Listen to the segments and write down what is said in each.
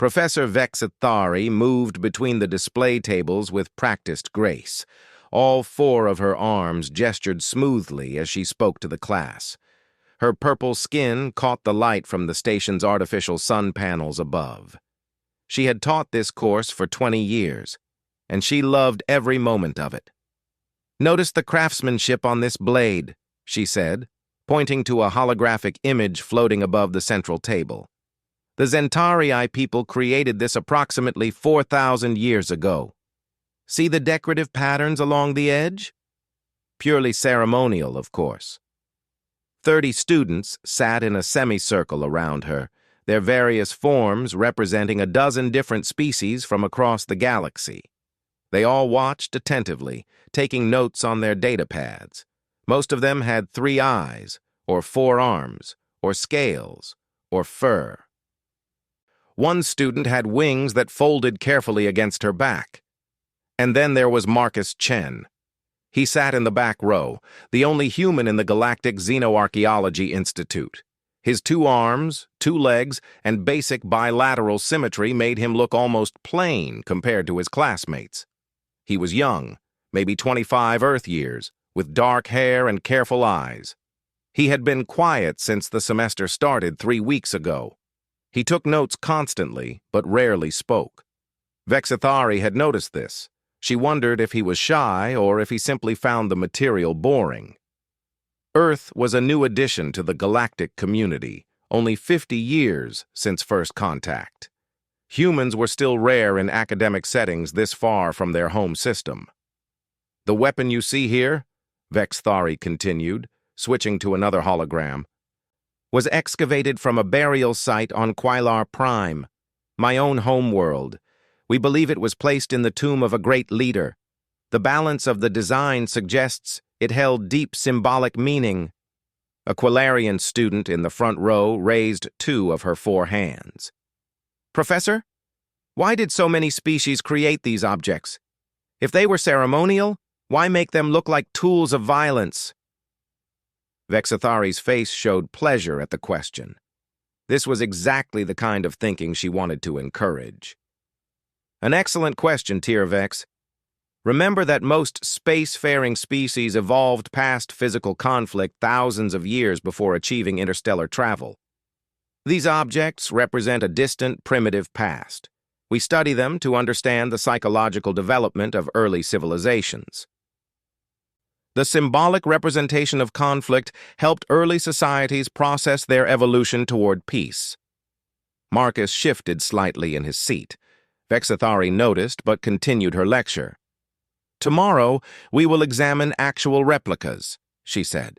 Professor Vexathari moved between the display tables with practiced grace. All four of her arms gestured smoothly as she spoke to the class. Her purple skin caught the light from the station's artificial sun panels above. She had taught this course for 20 years, and she loved every moment of it. "Notice the craftsmanship on this blade," she said, pointing to a holographic image floating above the central table. "The Zentarii people created this approximately 4,000 years ago. See the decorative patterns along the edge? Purely ceremonial, of course." 30 students sat in a semicircle around her, their various forms representing a dozen different species from across the galaxy. They all watched attentively, taking notes on their data pads. Most of them had 3 eyes, or 4 arms, or scales, or fur. One student had wings that folded carefully against her back. And then there was Marcus Chen. He sat in the back row, the only human in the Galactic Xenoarchaeology Institute. His 2 arms, 2 legs, and basic bilateral symmetry made him look almost plain compared to his classmates. He was young, maybe 25 Earth years, with dark hair and careful eyes. He had been quiet since the semester started 3 weeks ago. He took notes constantly, but rarely spoke. Vexathari had noticed this. She wondered if he was shy or if he simply found the material boring. Earth was a new addition to the galactic community, only 50 years since first contact. Humans were still rare in academic settings this far from their home system. "The weapon you see here," Vexathari continued, switching to another hologram, "was excavated from a burial site on Quilar Prime, my own homeworld. We believe it was placed in the tomb of a great leader. The balance of the design suggests it held deep symbolic meaning." A Quilarian student in the front row raised 2 of her 4 hands. "Professor, why did so many species create these objects? If they were ceremonial, why make them look like tools of violence?" Vexathari's face showed pleasure at the question. This was exactly the kind of thinking she wanted to encourage. "An excellent question, Vex. Remember that most spacefaring species evolved past physical conflict thousands of years before achieving interstellar travel. These objects represent a distant, primitive past. We study them to understand the psychological development of early civilizations. The symbolic representation of conflict helped early societies process their evolution toward peace." Marcus shifted slightly in his seat. Vexathari noticed but continued her lecture. "Tomorrow, we will examine actual replicas," she said.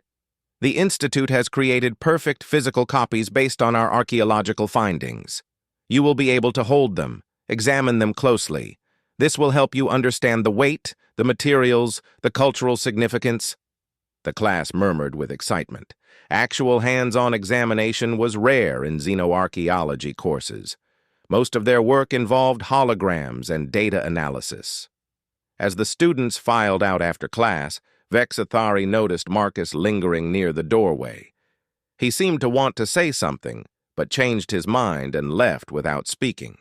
"The Institute has created perfect physical copies based on our archaeological findings. You will be able to hold them, examine them closely. This will help you understand the weight, the materials, the cultural significance." The class murmured with excitement. Actual hands-on examination was rare in xenoarchaeology courses. Most of their work involved holograms and data analysis. As the students filed out after class, Vexathari noticed Marcus lingering near the doorway. He seemed to want to say something, but changed his mind and left without speaking.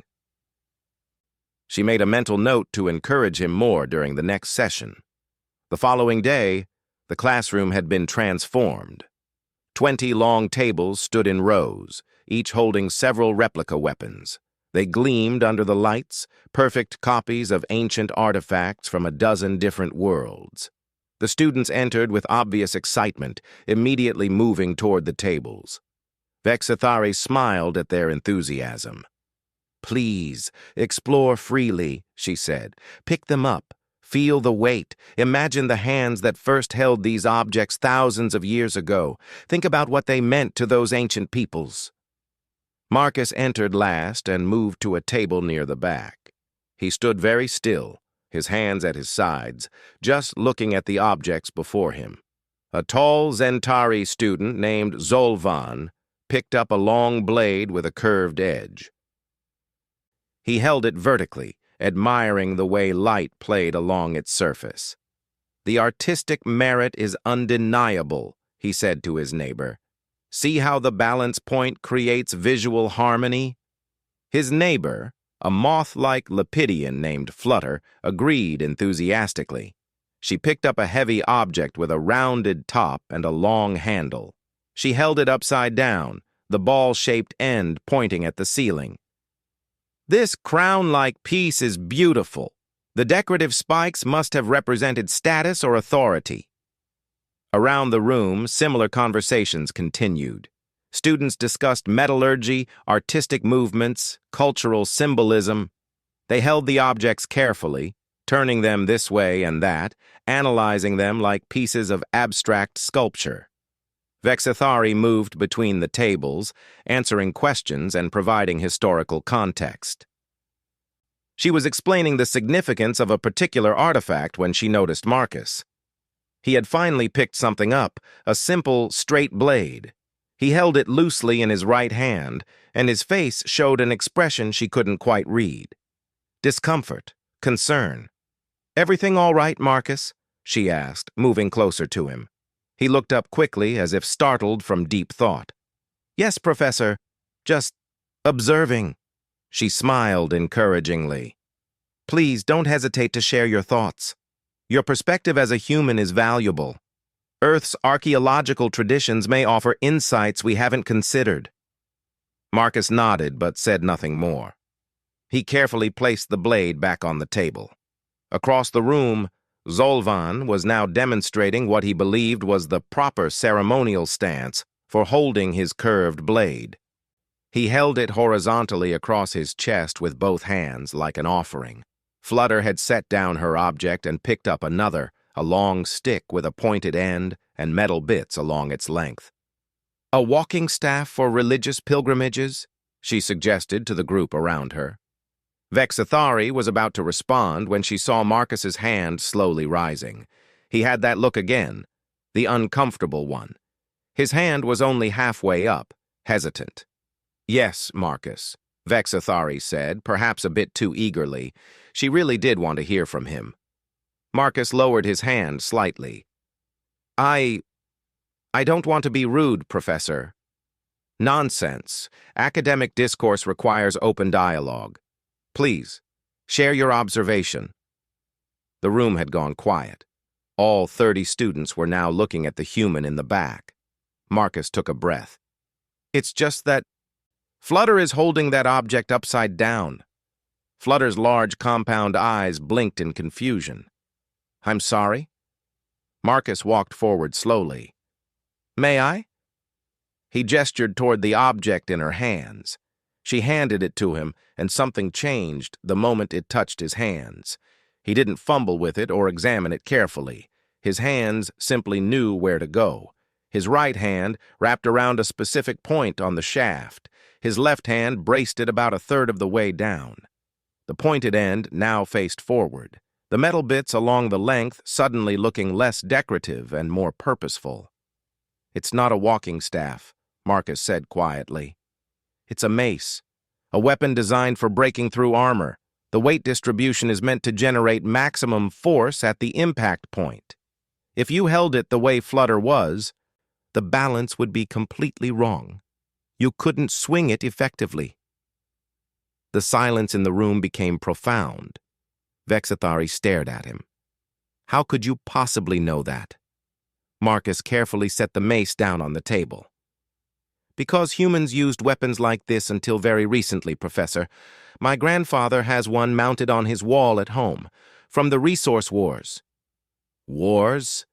She made a mental note to encourage him more during the next session. The following day, the classroom had been transformed. 20 long tables stood in rows, each holding several replica weapons. They gleamed under the lights, perfect copies of ancient artifacts from a dozen different worlds. The students entered with obvious excitement, immediately moving toward the tables. Vexathari smiled at their enthusiasm. "Please, explore freely," she said. "Pick them up. Feel the weight. Imagine the hands that first held these objects thousands of years ago. Think about what they meant to those ancient peoples." Marcus entered last and moved to a table near the back. He stood very still, his hands at his sides, just looking at the objects before him. A tall Zentari student named Zolvan picked up a long blade with a curved edge. He held it vertically, admiring the way light played along its surface. "The artistic merit is undeniable," he said to his neighbor. "See how the balance point creates visual harmony?" His neighbor, a moth-like Lepidian named Flutter, agreed enthusiastically. She picked up a heavy object with a rounded top and a long handle. She held it upside down, the ball-shaped end pointing at the ceiling. "This crown-like piece is beautiful. The decorative spikes must have represented status or authority." Around the room, similar conversations continued. Students discussed metallurgy, artistic movements, cultural symbolism. They held the objects carefully, turning them this way and that, analyzing them like pieces of abstract sculpture. Vexithari moved between the tables, answering questions and providing historical context. She was explaining the significance of a particular artifact when she noticed Marcus. He had finally picked something up, a simple, straight blade. He held it loosely in his right hand, and his face showed an expression she couldn't quite read. Discomfort, concern. "Everything all right, Marcus?" she asked, moving closer to him. He looked up quickly, as if startled from deep thought. "Yes, Professor. Just observing." She smiled encouragingly. "Please don't hesitate to share your thoughts. Your perspective as a human is valuable. Earth's archaeological traditions may offer insights we haven't considered." Marcus nodded but said nothing more. He carefully placed the blade back on the table. Across the room, Zolvan was now demonstrating what he believed was the proper ceremonial stance for holding his curved blade. He held it horizontally across his chest with both hands like an offering. Flutter had set down her object and picked up another, a long stick with a pointed end and metal bits along its length. "A walking staff for religious pilgrimages?" she suggested to the group around her. Vexithari was about to respond when she saw Marcus's hand slowly rising. He had that look again, the uncomfortable one. His hand was only halfway up, hesitant. "Yes, Marcus," Vexithari said, perhaps a bit too eagerly. She really did want to hear from him. Marcus lowered his hand slightly. I don't want to be rude, Professor." "Nonsense. Academic discourse requires open dialogue. Please, share your observation." The room had gone quiet. All 30 students were now looking at the human in the back. Marcus took a breath. "It's just that Flutter is holding that object upside down." Flutter's large compound eyes blinked in confusion. "I'm sorry?" Marcus walked forward slowly. "May I?" He gestured toward the object in her hands. She handed it to him, and something changed the moment it touched his hands. He didn't fumble with it or examine it carefully. His hands simply knew where to go. His right hand wrapped around a specific point on the shaft. His left hand braced it about a third of the way down. The pointed end now faced forward, the metal bits along the length suddenly looking less decorative and more purposeful. "It's not a walking staff," Marcus said quietly. "It's a mace, a weapon designed for breaking through armor. The weight distribution is meant to generate maximum force at the impact point. If you held it the way Flutter was, the balance would be completely wrong. You couldn't swing it effectively." The silence in the room became profound. Vexithari stared at him. "How could you possibly know that?" Marcus carefully set the mace down on the table. "Because humans used weapons like this until very recently, Professor. My grandfather has one mounted on his wall at home, from the Resource Wars." "Wars?"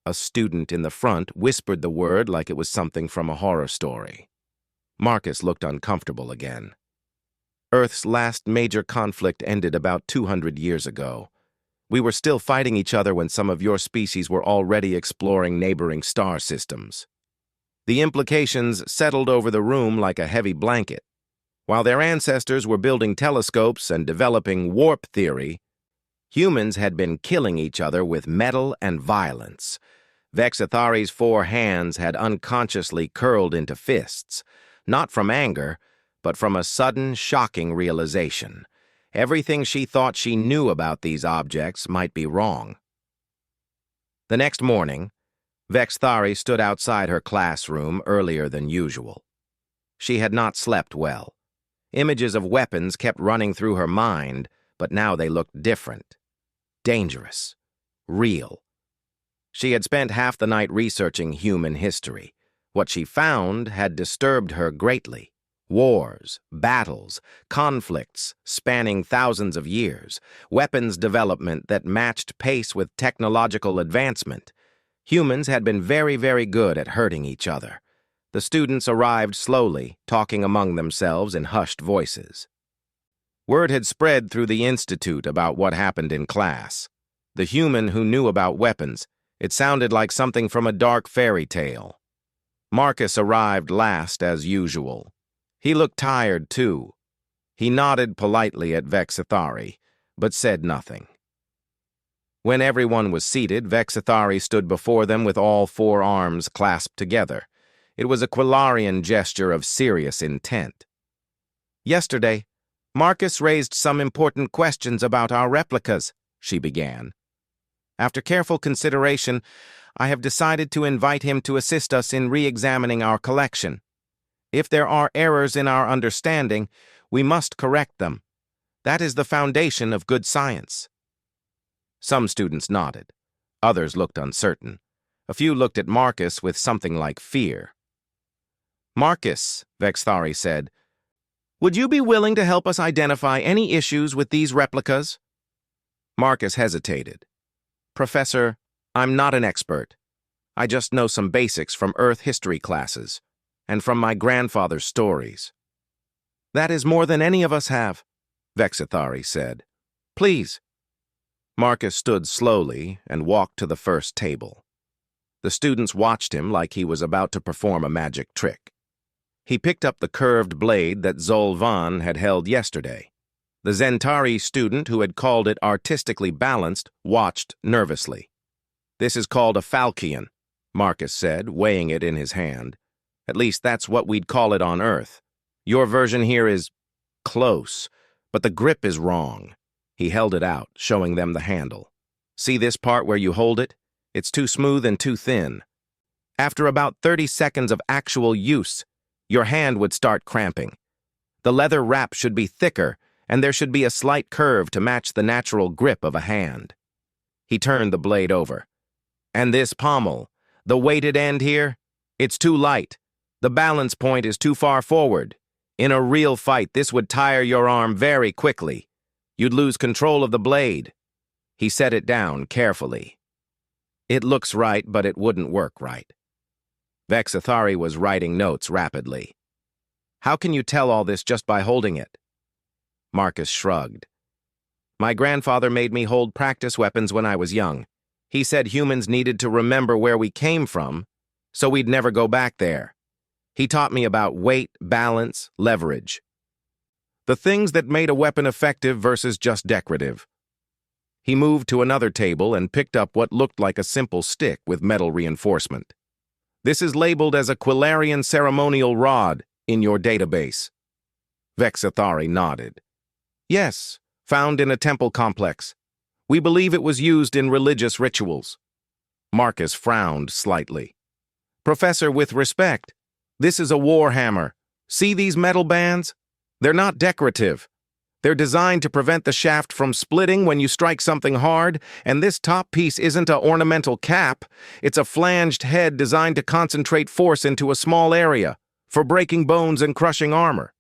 A student in the front whispered the word like it was something from a horror story. Marcus looked uncomfortable again. "Earth's last major conflict ended about 200 years ago. We were still fighting each other when some of your species were already exploring neighboring star systems." The implications settled over the room like a heavy blanket. While their ancestors were building telescopes and developing warp theory, humans had been killing each other with metal and violence. Vexithari's 4 hands had unconsciously curled into fists, not from anger, but from a sudden, shocking realization. Everything she thought she knew about these objects might be wrong. The next morning, Vexithari stood outside her classroom earlier than usual. She had not slept well. Images of weapons kept running through her mind, but now they looked different. Dangerous. Real. She had spent half the night researching human history. What she found had disturbed her greatly. Wars, battles, conflicts spanning thousands of years, weapons development that matched pace with technological advancement. Humans had been very, very good at hurting each other. The students arrived slowly, talking among themselves in hushed voices. Word had spread through the institute about what happened in class. The human who knew about weapons, it sounded like something from a dark fairy tale. Marcus arrived last as usual. He looked tired, too. He nodded politely at Vexithari, but said nothing. When everyone was seated, Vexithari stood before them with all four arms clasped together. It was a Quillarian gesture of serious intent. "Yesterday, Marcus raised some important questions about our replicas," she began. "After careful consideration, I have decided to invite him to assist us in re-examining our collection. If there are errors in our understanding, we must correct them. That is the foundation of good science." Some students nodded. Others looked uncertain. A few looked at Marcus with something like fear. "Marcus," Vexthari said, "would you be willing to help us identify any issues with these replicas?" Marcus hesitated. "Professor, I'm not an expert. I just know some basics from Earth history classes and from my grandfather's stories." "That is more than any of us have," Vexithari said. "Please." Marcus stood slowly and walked to the first table. The students watched him like he was about to perform a magic trick. He picked up the curved blade that Zolvan had held yesterday. The Zentari student who had called it artistically balanced watched nervously. "This is called a falchion," Marcus said, weighing it in his hand. "At least that's what we'd call it on Earth. Your version here is close, but the grip is wrong." He held it out, showing them the handle. "See this part where you hold it? It's too smooth and too thin. After about 30 seconds of actual use, your hand would start cramping. The leather wrap should be thicker, and there should be a slight curve to match the natural grip of a hand." He turned the blade over. "And this pommel, the weighted end here, it's too light. The balance point is too far forward. In a real fight, this would tire your arm very quickly. You'd lose control of the blade." He set it down carefully. "It looks right, but it wouldn't work right." Vexithari was writing notes rapidly. "How can you tell all this just by holding it?" Marcus shrugged. "My grandfather made me hold practice weapons when I was young. He said humans needed to remember where we came from, so we'd never go back there. He taught me about weight, balance, leverage. The things that made a weapon effective versus just decorative." He moved to another table and picked up what looked like a simple stick with metal reinforcement. "This is labeled as a Quillarian ceremonial rod in your database." Vexithari nodded. "Yes, found in a temple complex. We believe it was used in religious rituals." Marcus frowned slightly. "Professor, with respect, this is a war hammer. See these metal bands? They're not decorative. They're designed to prevent the shaft from splitting when you strike something hard, and this top piece isn't an ornamental cap. It's a flanged head designed to concentrate force into a small area, for breaking bones and crushing armor."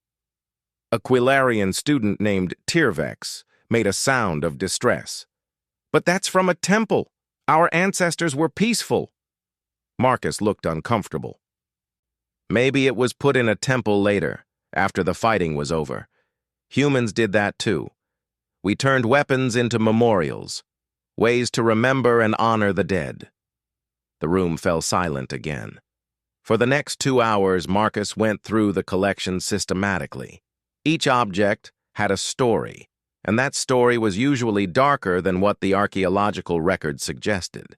A Quillarian student named Tirvex made a sound of distress. "But that's from a temple. Our ancestors were peaceful." Marcus looked uncomfortable. "Maybe it was put in a temple later, after the fighting was over. Humans did that too. We turned weapons into memorials, ways to remember and honor the dead." The room fell silent again. For the next 2 hours, Marcus went through the collection systematically. Each object had a story, and that story was usually darker than what the archaeological record suggested.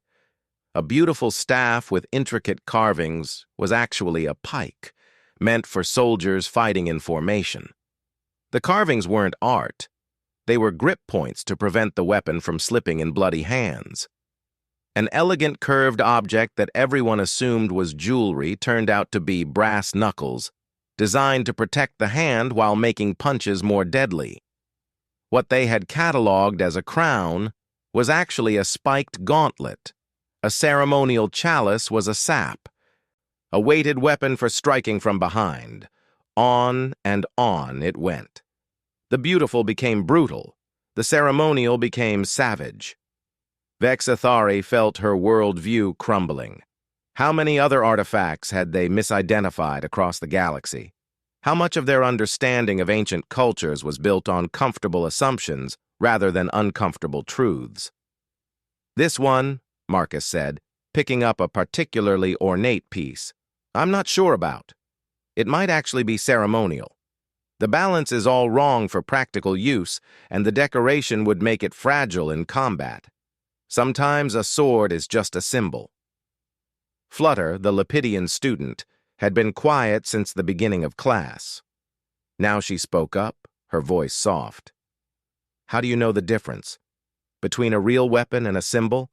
A beautiful staff with intricate carvings was actually a pike, meant for soldiers fighting in formation. The carvings weren't art. They were grip points to prevent the weapon from slipping in bloody hands. An elegant curved object that everyone assumed was jewelry turned out to be brass knuckles, designed to protect the hand while making punches more deadly. What they had cataloged as a crown was actually a spiked gauntlet. A ceremonial chalice was a sap, a weighted weapon for striking from behind. On and on it went. The beautiful became brutal. The ceremonial became savage. Vexathari felt her worldview crumbling. How many other artifacts had they misidentified across the galaxy? How much of their understanding of ancient cultures was built on comfortable assumptions rather than uncomfortable truths? This one, Marcus said, picking up a particularly ornate piece, I'm not sure about. It might actually be ceremonial. The balance is all wrong for practical use, and the decoration would make it fragile in combat. Sometimes a sword is just a symbol. Flutter, the Lepidian student, had been quiet since the beginning of class. Now she spoke up, her voice soft. How do you know the difference between a real weapon and a symbol?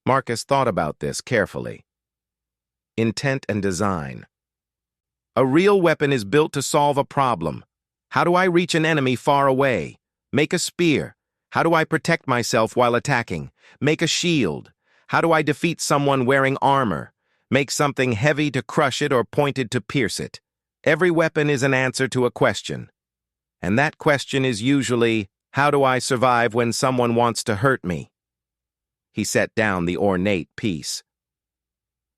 Marcus thought about this carefully. Intent and design. A real weapon is built to solve a problem. How do I reach an enemy far away? Make a spear. How do I protect myself while attacking? Make a shield. How do I defeat someone wearing armor? Make something heavy to crush it or pointed to pierce it. Every weapon is an answer to a question. And that question is usually, how do I survive when someone wants to hurt me? He set down the ornate piece.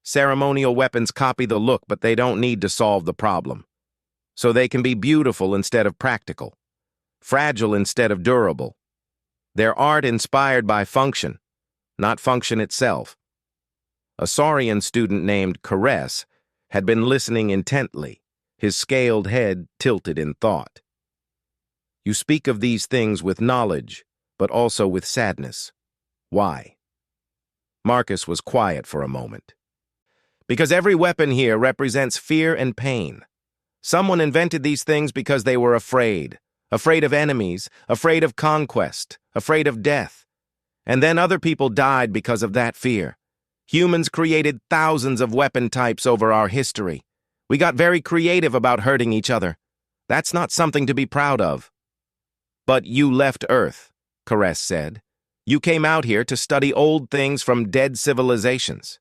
Ceremonial weapons copy the look, but they don't need to solve the problem. So they can be beautiful instead of practical, fragile instead of durable. They're art inspired by function, not function itself. A Saurian student named Caress had been listening intently, his scaled head tilted in thought. You speak of these things with knowledge, but also with sadness. Why? Marcus was quiet for a moment. Because every weapon here represents fear and pain. Someone invented these things because they were afraid of enemies, afraid of conquest, afraid of death. And then other people died because of that fear. Humans created thousands of weapon types over our history. We got very creative about hurting each other. That's not something to be proud of. But you left Earth, Caress said. You came out here to study old things from dead civilizations.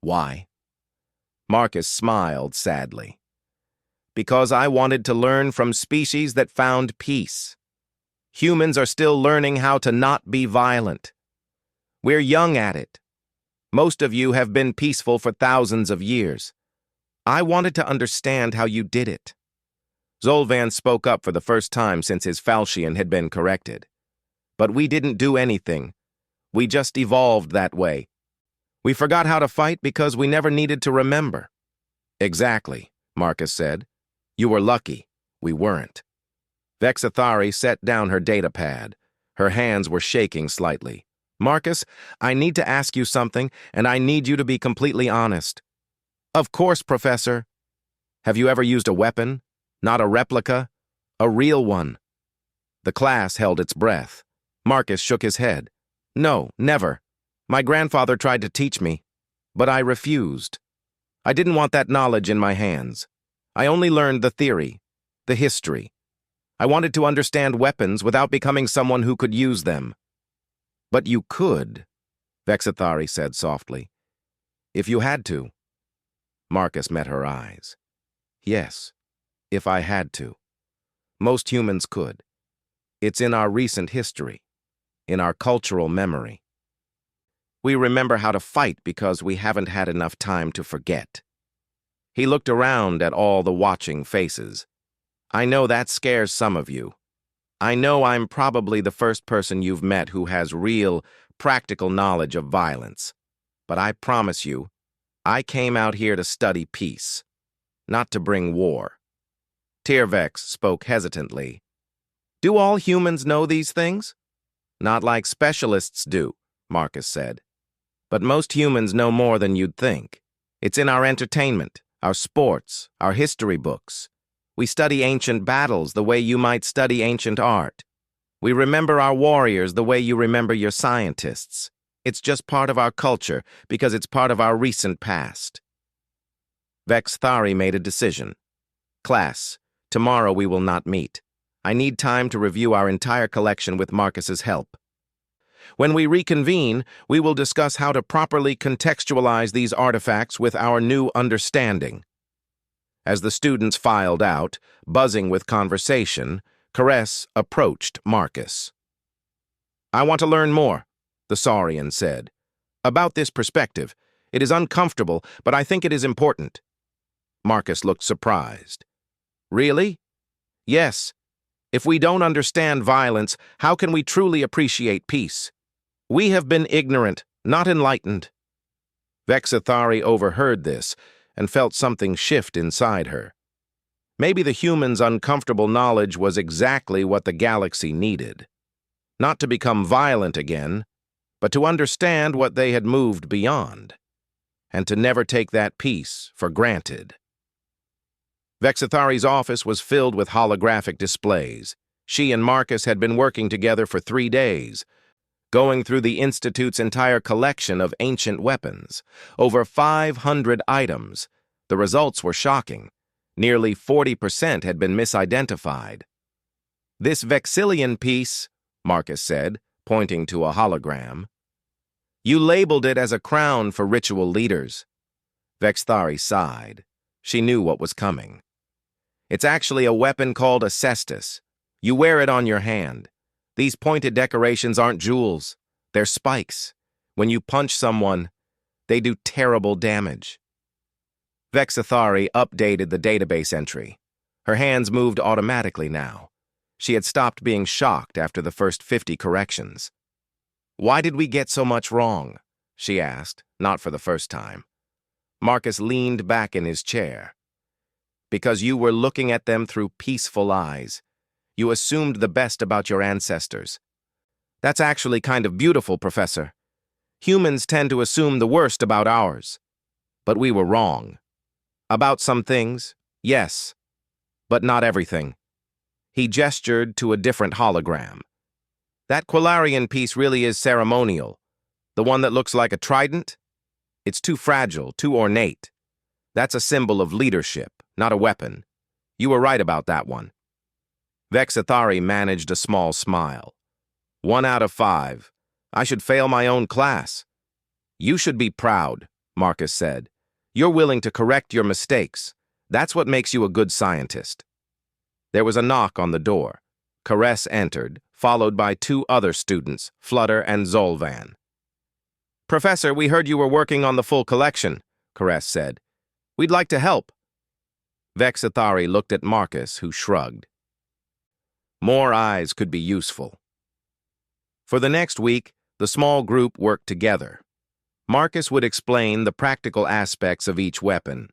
Why? Marcus smiled sadly. Because I wanted to learn from species that found peace. Humans are still learning how to not be violent. We're young at it. Most of you have been peaceful for thousands of years. I wanted to understand how you did it. Zolvan spoke up for the first time since his falchion had been corrected. But we didn't do anything. We just evolved that way. We forgot how to fight because we never needed to remember. Exactly, Marcus said. You were lucky. We weren't. Vexathari set down her datapad. Her hands were shaking slightly. Marcus, I need to ask you something, and I need you to be completely honest. Of course, Professor. Have you ever used a weapon? Not a replica? A real one? The class held its breath. Marcus shook his head. No, never. My grandfather tried to teach me, but I refused. I didn't want that knowledge in my hands. I only learned the theory, the history. I wanted to understand weapons without becoming someone who could use them. But you could, Vexathari said softly. If you had to. Marcus met her eyes. Yes, if I had to. Most humans could. It's in our recent history, in our cultural memory. We remember how to fight because we haven't had enough time to forget. He looked around at all the watching faces. I know that scares some of you. I know I'm probably the first person you've met who has real, practical knowledge of violence. But I promise you, I came out here to study peace, not to bring war. Tyrvex spoke hesitantly. Do all humans know these things? Not like specialists do, Marcus said. But most humans know more than you'd think. It's in our entertainment, our sports, our history books. We study ancient battles the way you might study ancient art. We remember our warriors the way you remember your scientists. It's just part of our culture because it's part of our recent past. Vexathari made a decision. Class, tomorrow we will not meet. I need time to review our entire collection with Marcus's help. When we reconvene, we will discuss how to properly contextualize these artifacts with our new understanding. As the students filed out, buzzing with conversation, Caress approached Marcus. I want to learn more, the Saurian said. About this perspective. It is uncomfortable, but I think it is important. Marcus looked surprised. Really? Yes. If we don't understand violence, how can we truly appreciate peace? We have been ignorant, not enlightened. Vexathari overheard this and felt something shift inside her. Maybe the humans' uncomfortable knowledge was exactly what the galaxy needed. Not to become violent again, but to understand what they had moved beyond, and to never take that peace for granted. Vexathari's office was filled with holographic displays. She and Marcus had been working together for 3 days, going through the Institute's entire collection of ancient weapons. Over 500 items. The results were shocking. Nearly 40% had been misidentified. This Vexillian piece, Marcus said, pointing to a hologram. You labeled it as a crown for ritual leaders. Vexathari sighed. She knew what was coming. It's actually a weapon called a cestus. You wear it on your hand. These pointed decorations aren't jewels. They're spikes. When you punch someone, they do terrible damage. Vexathari updated the database entry. Her hands moved automatically now. She had stopped being shocked after the first 50 corrections. Why did we get so much wrong? She asked, not for the first time. Marcus leaned back in his chair. Because you were looking at them through peaceful eyes. You assumed the best about your ancestors. That's actually kind of beautiful, Professor. Humans tend to assume the worst about ours. But we were wrong. About some things, yes, but not everything. He gestured to a different hologram. That Quilarian piece really is ceremonial. The one that looks like a trident? It's too fragile, too ornate. That's a symbol of leadership, not a weapon. You were right about that one. Vexathari managed a small smile. 1 out of 5. I should fail my own class. You should be proud, Marcus said. You're willing to correct your mistakes. That's what makes you a good scientist. There was a knock on the door. Caress entered, followed by 2 other students, Flutter and Zolvan. Professor, we heard you were working on the full collection, Caress said. We'd like to help. Vexathari looked at Marcus, who shrugged. More eyes could be useful. For the next week, the small group worked together. Marcus would explain the practical aspects of each weapon.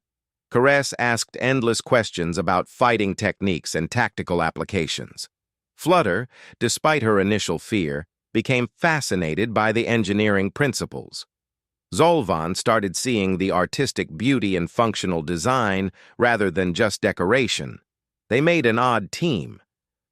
Caress asked endless questions about fighting techniques and tactical applications. Flutter, despite her initial fear, became fascinated by the engineering principles. Zolvan started seeing the artistic beauty in functional design rather than just decoration. They made an odd team,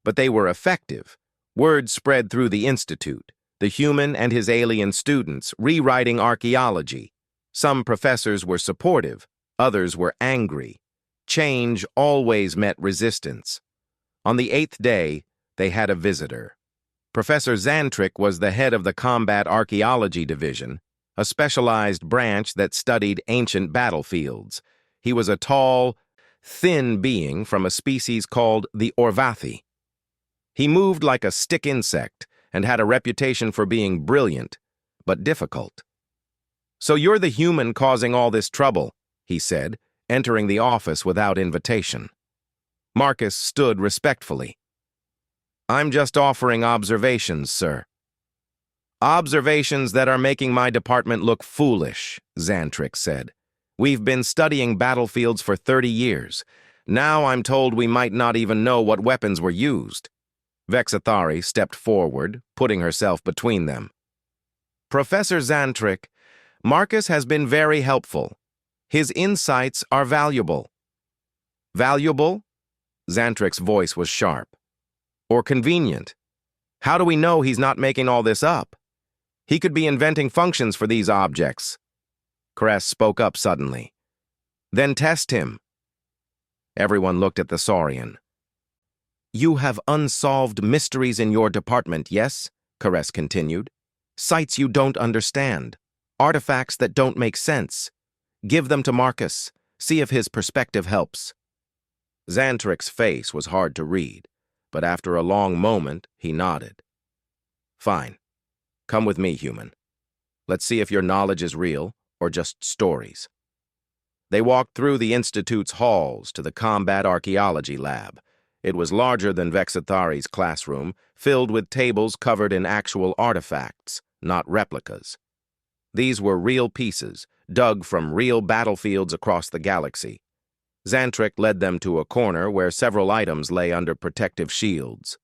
but they were effective. Word spread through the Institute, the human and his alien students rewriting archaeology. Some professors were supportive, others were angry. Change always met resistance. On the 8th day, they had a visitor. Professor Xantric was the head of the Combat Archaeology Division, a specialized branch that studied ancient battlefields. He was a tall, thin being from a species called the Orvathi. He moved like a stick insect and had a reputation for being brilliant, but difficult. So you're the human causing all this trouble, he said, entering the office without invitation. Marcus stood respectfully. I'm just offering observations, sir. Observations that are making my department look foolish, Xantric said. We've been studying battlefields for 30 years. Now I'm told we might not even know what weapons were used. Vexathari stepped forward, putting herself between them. Professor Xantric, Marcus has been very helpful. His insights are valuable. Valuable? Xantric's voice was sharp. Or convenient. How do we know he's not making all this up? He could be inventing functions for these objects. Caress spoke up suddenly. Then test him. Everyone looked at the Saurian. You have unsolved mysteries in your department, yes? Caress continued. Sites you don't understand. Artifacts that don't make sense. Give them to Marcus. See if his perspective helps. Xantric's face was hard to read, but after a long moment, he nodded. Fine. Come with me, human. Let's see if your knowledge is real or just stories. They walked through the Institute's halls to the Combat Archaeology Lab. It was larger than Vexathari's classroom, filled with tables covered in actual artifacts, not replicas. These were real pieces, dug from real battlefields across the galaxy. Xantric led them to a corner where several items lay under protective shields.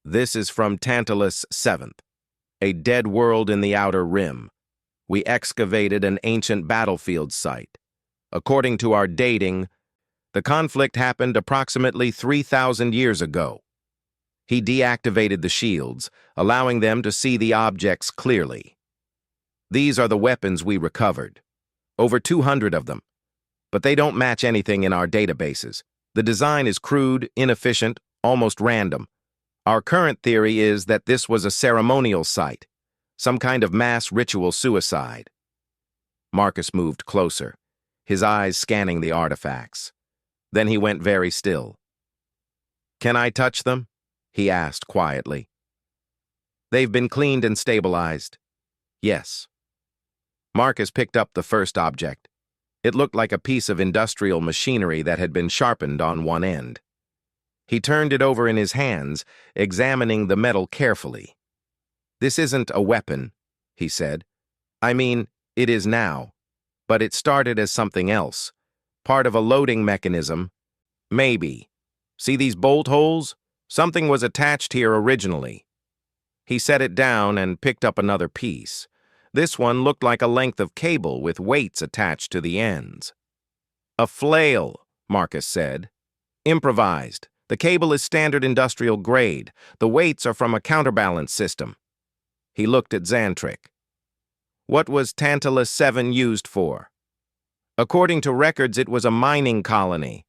This is from Tantalus 7th, a dead world in the Outer Rim. We excavated an ancient battlefield site. According to our dating, the conflict happened approximately 3,000 years ago. He deactivated the shields, allowing them to see the objects clearly. These are the weapons we recovered. Over 200 of them. But they don't match anything in our databases. The design is crude, inefficient, almost random. Our current theory is that this was a ceremonial site, some kind of mass ritual suicide. Marcus moved closer, his eyes scanning the artifacts. Then he went very still. Can I touch them? He asked quietly. They've been cleaned and stabilized. Yes. Marcus picked up the first object. It looked like a piece of industrial machinery that had been sharpened on one end. He turned it over in his hands, examining the metal carefully. This isn't a weapon, he said. I mean, it is now. But it started as something else. Part of a loading mechanism. Maybe. See these bolt holes? Something was attached here originally. He set it down and picked up another piece. This one looked like a length of cable with weights attached to the ends. A flail, Marcus said. Improvised. The cable is standard industrial grade. The weights are from a counterbalance system. He looked at Xantric. What was Tantalus 7 used for? According to records, it was a mining colony.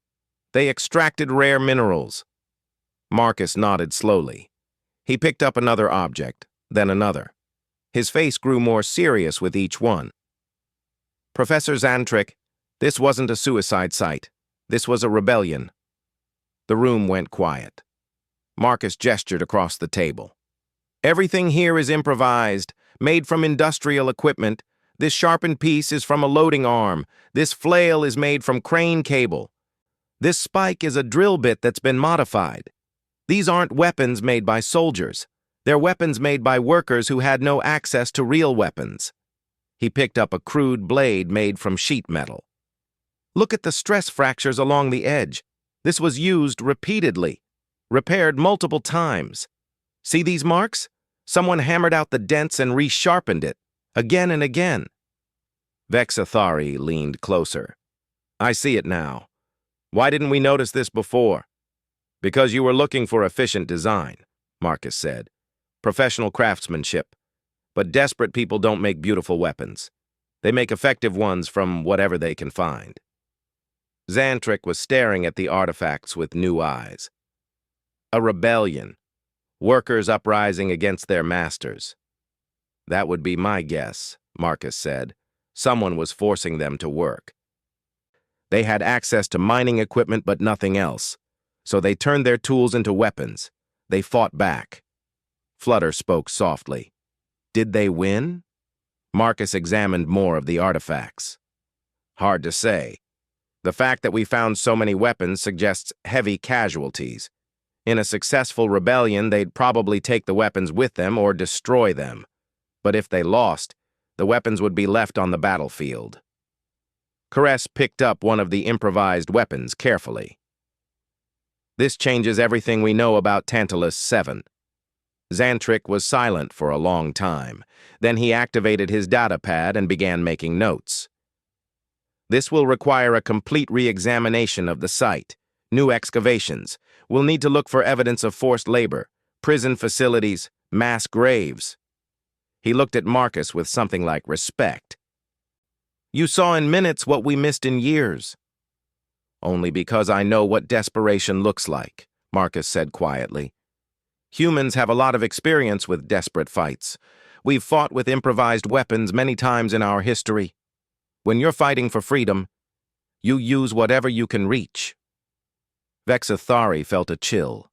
They extracted rare minerals. Marcus nodded slowly. He picked up another object, then another. His face grew more serious with each one. Professor Xantric, this wasn't a suicide site. This was a rebellion. The room went quiet. Marcus gestured across the table. Everything here is improvised, made from industrial equipment. This sharpened piece is from a loading arm. This flail is made from crane cable. This spike is a drill bit that's been modified. These aren't weapons made by soldiers. They're weapons made by workers who had no access to real weapons. He picked up a crude blade made from sheet metal. Look at the stress fractures along the edge. This was used repeatedly, repaired multiple times. See these marks? Someone hammered out the dents and resharpened it, again and again. Vexathari leaned closer. I see it now. Why didn't we notice this before? Because you were looking for efficient design, Marcus said. Professional craftsmanship. But desperate people don't make beautiful weapons. They make effective ones from whatever they can find. Xantric was staring at the artifacts with new eyes. A rebellion. Workers uprising against their masters. That would be my guess, Marcus said. Someone was forcing them to work. They had access to mining equipment but nothing else. So they turned their tools into weapons. They fought back. Flutter spoke softly. Did they win? Marcus examined more of the artifacts. Hard to say. The fact that we found so many weapons suggests heavy casualties. In a successful rebellion, they'd probably take the weapons with them or destroy them. But if they lost, the weapons would be left on the battlefield. Caress picked up one of the improvised weapons carefully. This changes everything we know about Tantalus 7. Xantric was silent for a long time. Then he activated his data pad and began making notes. This will require a complete re-examination of the site. New excavations. We'll need to look for evidence of forced labor, prison facilities, mass graves. He looked at Marcus with something like respect. You saw in minutes what we missed in years. Only because I know what desperation looks like, Marcus said quietly. Humans have a lot of experience with desperate fights. We've fought with improvised weapons many times in our history. When you're fighting for freedom, you use whatever you can reach. Vexathari felt a chill.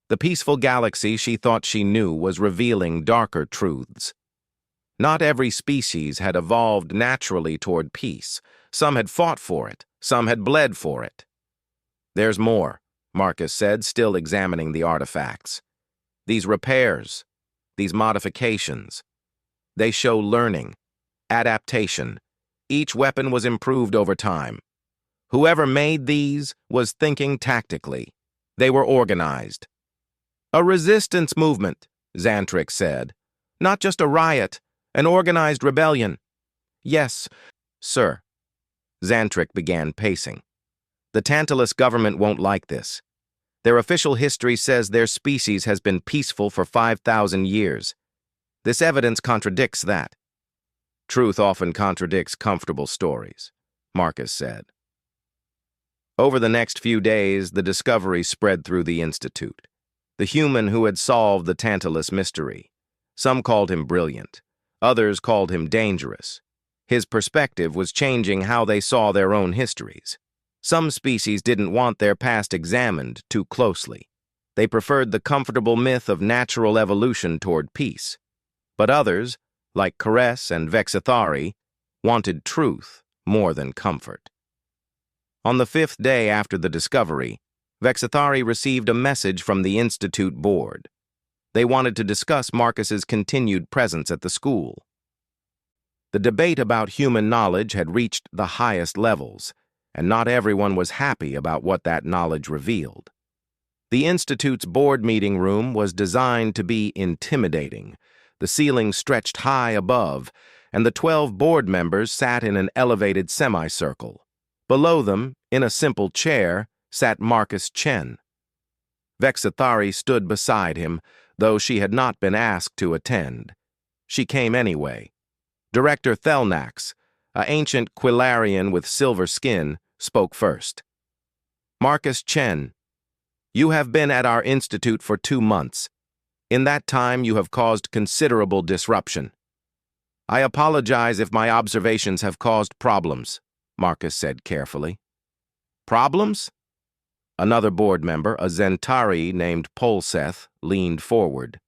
The peaceful galaxy she thought she knew was revealing darker truths. Not every species had evolved naturally toward peace. Some had fought for it. Some had bled for it. There's more, Marcus said, still examining the artifacts. These repairs, these modifications, they show learning, adaptation. Each weapon was improved over time. Whoever made these was thinking tactically. They were organized. A resistance movement, Xantrix said. Not just a riot, an organized rebellion. Yes, sir. Xantrix began pacing. The Tantalus government won't like this. Their official history says their species has been peaceful for 5,000 years. This evidence contradicts that. Truth often contradicts comfortable stories, Marcus said. Over the next few days, the discovery spread through the Institute. The human who had solved the Tantalus mystery. Some called him brilliant. Others called him dangerous. His perspective was changing how they saw their own histories. Some species didn't want their past examined too closely. They preferred the comfortable myth of natural evolution toward peace. But others, like Caress and Vexathari, wanted truth more than comfort. On the 5th day after the discovery, Vexathari received a message from the Institute board. They wanted to discuss Marcus's continued presence at the school. The debate about human knowledge had reached the highest levels, and not everyone was happy about what that knowledge revealed. The Institute's board meeting room was designed to be intimidating. The ceiling stretched high above, and the 12 board members sat in an elevated semicircle. Below them, in a simple chair, sat Marcus Chen. Vexathari stood beside him, though she had not been asked to attend. She came anyway. Director Thelnax, an ancient Quillarian with silver skin, spoke first. Marcus Chen, you have been at our institute for 2 months. In that time, you have caused considerable disruption. I apologize if my observations have caused problems, Marcus said carefully. Problems? Another board member, a Zentari named Polseth, leaned forward.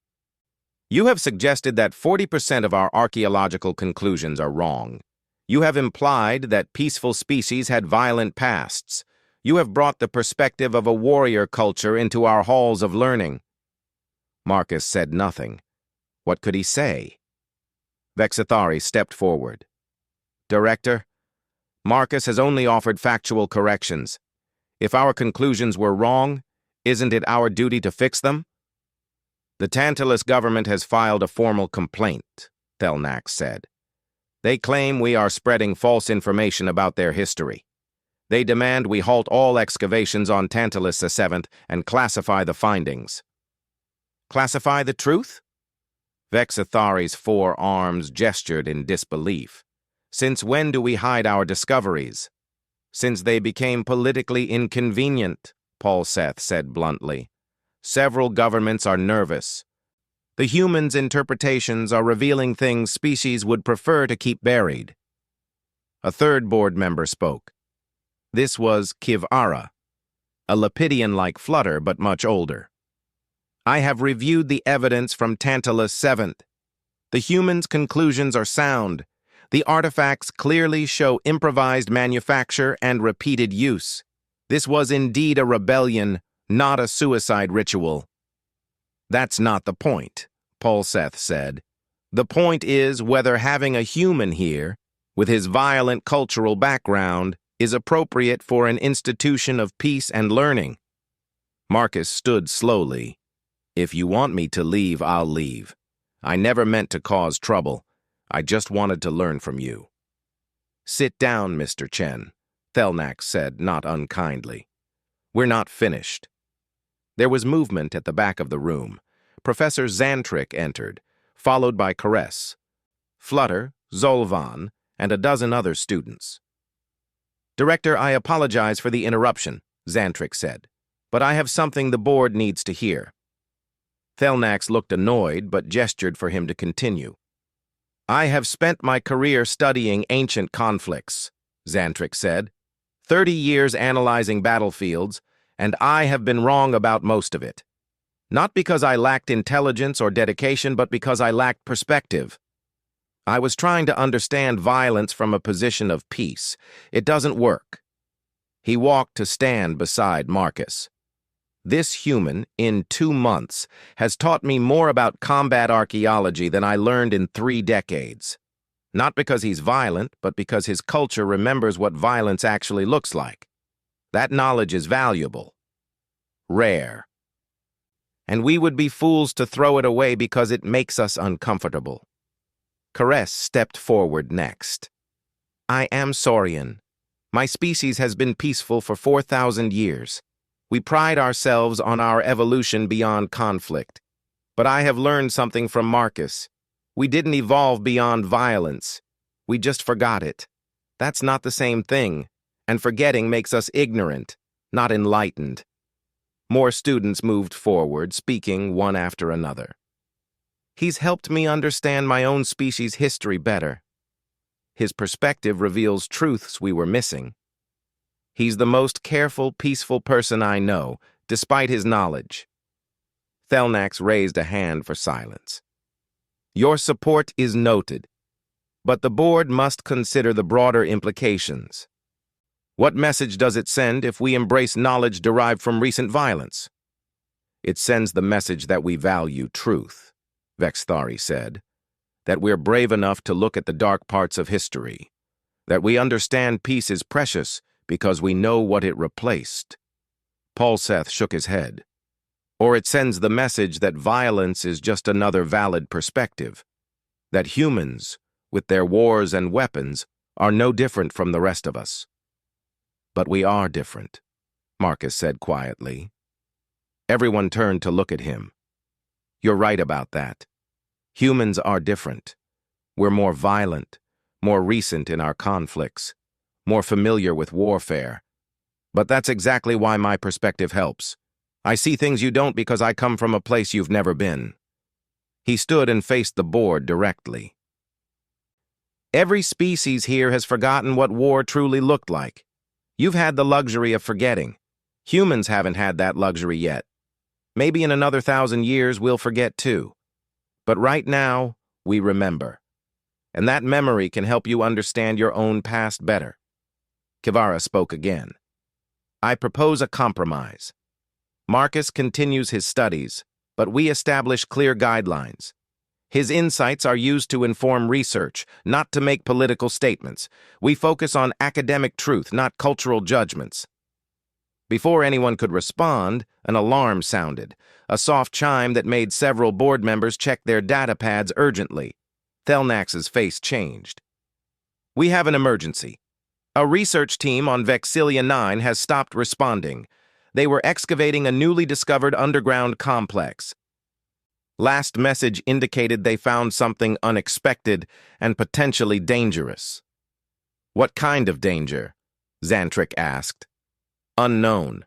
You have suggested that 40% of our archaeological conclusions are wrong. You have implied that peaceful species had violent pasts. You have brought the perspective of a warrior culture into our halls of learning. Marcus said nothing. What could he say? Vexathari stepped forward. Director, Marcus has only offered factual corrections. If our conclusions were wrong, isn't it our duty to fix them? The Tantalus government has filed a formal complaint, Thelnax said. They claim we are spreading false information about their history. They demand we halt all excavations on Tantalus VII and classify the findings. Classify the truth? Vexathari's 4 arms gestured in disbelief. Since when do we hide our discoveries? Since they became politically inconvenient, Polseth said bluntly. Several governments are nervous. The humans' interpretations are revealing things species would prefer to keep buried. A third board member spoke. This was Kivara, a Lepidian-like flutter but much older. I have reviewed the evidence from Tantalus VII. The humans' conclusions are sound. The artifacts clearly show improvised manufacture and repeated use. This was indeed a rebellion, not a suicide ritual. That's not the point, Polseth said. The point is whether having a human here, with his violent cultural background, is appropriate for an institution of peace and learning. Marcus stood slowly. If you want me to leave, I'll leave. I never meant to cause trouble. I just wanted to learn from you. Sit down, Mr. Chen, Thelnax said, not unkindly. We're not finished. There was movement at the back of the room. Professor Xantrix entered, followed by Caress, Flutter, Zolvan, and a dozen other students. Director, I apologize for the interruption, Xantrix said, but I have something the board needs to hear. Thelnax looked annoyed but gestured for him to continue. I have spent my career studying ancient conflicts, Xantrix said. 30 years analyzing battlefields, and I have been wrong about most of it. Not because I lacked intelligence or dedication, but because I lacked perspective. I was trying to understand violence from a position of peace. It doesn't work. He walked to stand beside Marcus. This human, in 2 months, has taught me more about combat archaeology than I learned in 3 decades. Not because he's violent, but because his culture remembers what violence actually looks like. That knowledge is valuable. Rare. And we would be fools to throw it away because it makes us uncomfortable. Caress stepped forward next. I am Saurian. My species has been peaceful for 4,000 years. We pride ourselves on our evolution beyond conflict. But I have learned something from Marcus. We didn't evolve beyond violence. We just forgot it. That's not the same thing, and forgetting makes us ignorant, not enlightened. More students moved forward, speaking one after another. He's helped me understand my own species' history better. His perspective reveals truths we were missing. He's the most careful, peaceful person I know, despite his knowledge. Thelnax raised a hand for silence. Your support is noted, but the board must consider the broader implications. What message does it send if we embrace knowledge derived from recent violence? It sends the message that we value truth, Vexthari said, that we're brave enough to look at the dark parts of history, that we understand peace is precious because we know what it replaced. Paulseth shook his head. Or it sends the message that violence is just another valid perspective, that humans, with their wars and weapons, are no different from the rest of us. But we are different, Marcus said quietly. Everyone turned to look at him. You're right about that. Humans are different. We're more violent, more recent in our conflicts, more familiar with warfare. But that's exactly why my perspective helps. I see things you don't because I come from a place you've never been. He stood and faced the board directly. Every species here has forgotten what war truly looked like. You've had the luxury of forgetting. Humans haven't had that luxury yet. Maybe in another 1,000 years we'll forget too. But right now, we remember. And that memory can help you understand your own past better. Kivara spoke again. I propose a compromise. Marcus continues his studies, but we establish clear guidelines. His insights are used to inform research, not to make political statements. We focus on academic truth, not cultural judgments. Before anyone could respond, an alarm sounded, a soft chime that made several board members check their data pads urgently. Thelnax's face changed. We have an emergency. A research team on Vexilia 9 has stopped responding. They were excavating a newly discovered underground complex. Last message indicated they found something unexpected and potentially dangerous. What kind of danger? Xantrix asked. Unknown.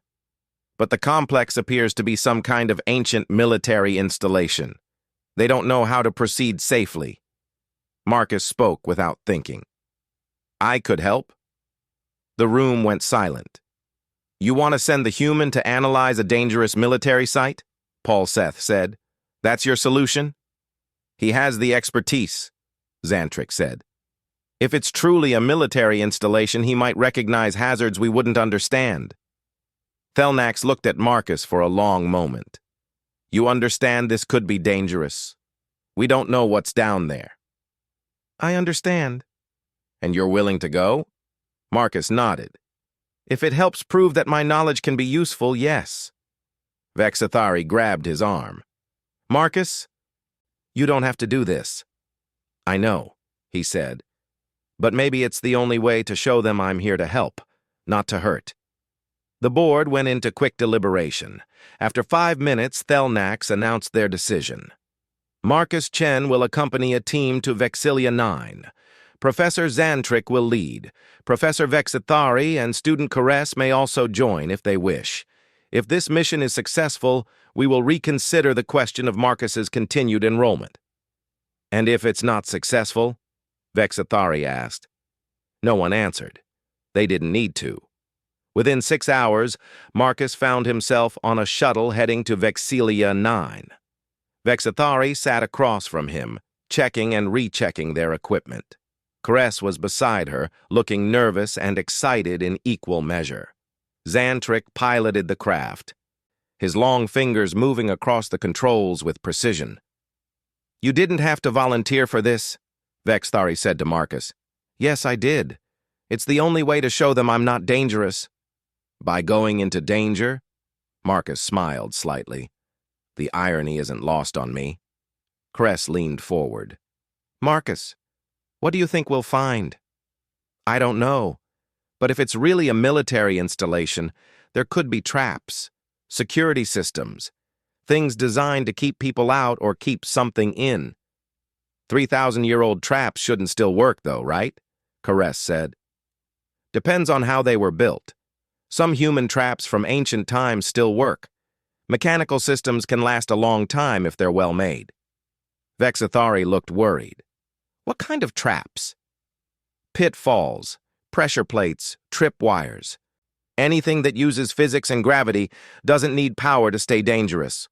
But the complex appears to be some kind of ancient military installation. They don't know how to proceed safely. Marcus spoke without thinking. I could help. The room went silent. You want to send the human to analyze a dangerous military site? Paulseth said. That's your solution? He has the expertise, Xantrix said. If it's truly a military installation, he might recognize hazards we wouldn't understand. Thelnax looked at Marcus for a long moment. You understand this could be dangerous. We don't know what's down there. I understand. And you're willing to go? Marcus nodded. If it helps prove that my knowledge can be useful, yes. Vexithari grabbed his arm. Marcus, you don't have to do this. I know, he said. But maybe it's the only way to show them I'm here to help, not to hurt. The board went into quick deliberation. After 5 minutes, Thelnax announced their decision. Marcus Chen will accompany a team to Vexilia 9. Professor Xantric will lead. Professor Vexithari and student Caress may also join if they wish. If this mission is successful, we will reconsider the question of Marcus's continued enrollment. And if it's not successful? Vexithari asked. No one answered. They didn't need to. Within 6 hours, Marcus found himself on a shuttle heading to Vexilia 9. Vexithari sat across from him, checking and rechecking their equipment. Caress was beside her, looking nervous and excited in equal measure. Xantric piloted the craft, his long fingers moving across the controls with precision. You didn't have to volunteer for this, Vexithari said to Marcus. Yes, I did. It's the only way to show them I'm not dangerous. By going into danger? Marcus smiled slightly. The irony isn't lost on me. Caress leaned forward. Marcus, what do you think we'll find? I don't know. But if it's really a military installation, there could be traps, security systems, things designed to keep people out or keep something in. 3,000-year-old traps shouldn't still work, though, right? Caress said. Depends on how they were built. Some human traps from ancient times still work. Mechanical systems can last a long time if they're well made. Vexithari looked worried. What kind of traps? Pitfalls, pressure plates, tripwires. Anything that uses physics and gravity doesn't need power to stay dangerous.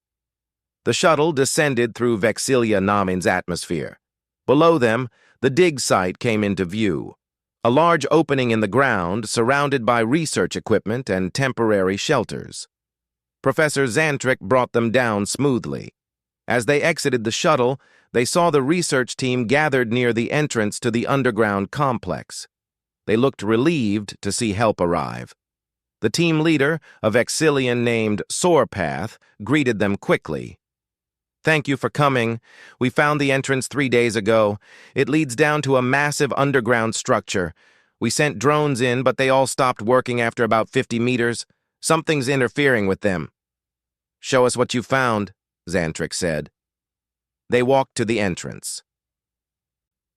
The shuttle descended through Vexilia Namin's atmosphere. Below them, the dig site came into view. A large opening in the ground surrounded by research equipment and temporary shelters. Professor Xantric brought them down smoothly. As they exited the shuttle, they saw the research team gathered near the entrance to the underground complex. They looked relieved to see help arrive. The team leader, a Vexilian named Soarpath, greeted them quickly. Thank you for coming. We found the entrance 3 days ago. It leads down to a massive underground structure. We sent drones in, but they all stopped working after about 50 meters. Something's interfering with them. Show us what you found, Xantric said. They walked to the entrance.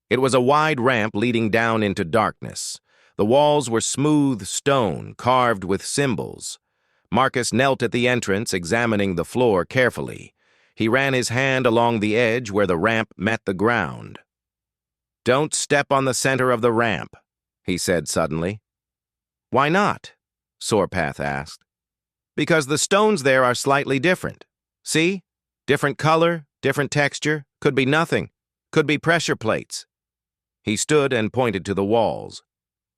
It was a wide ramp leading down into darkness. The walls were smooth stone, carved with symbols. Marcus knelt at the entrance, examining the floor carefully. He ran his hand along the edge where the ramp met the ground. Don't step on the center of the ramp, he said suddenly. Why not? Soarpath asked. Because the stones there are slightly different. See? Different color, different texture, could be nothing. Could be pressure plates. He stood and pointed to the walls.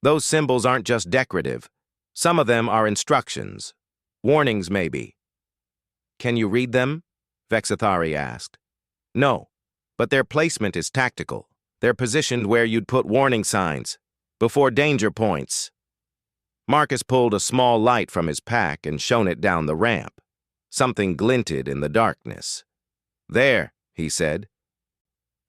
Those symbols aren't just decorative. Some of them are instructions. Warnings, maybe. Can you read them? Vexithari asked. No, but their placement is tactical. They're positioned where you'd put warning signs, before danger points. Marcus pulled a small light from his pack and shone it down the ramp. Something glinted in the darkness. There, he said.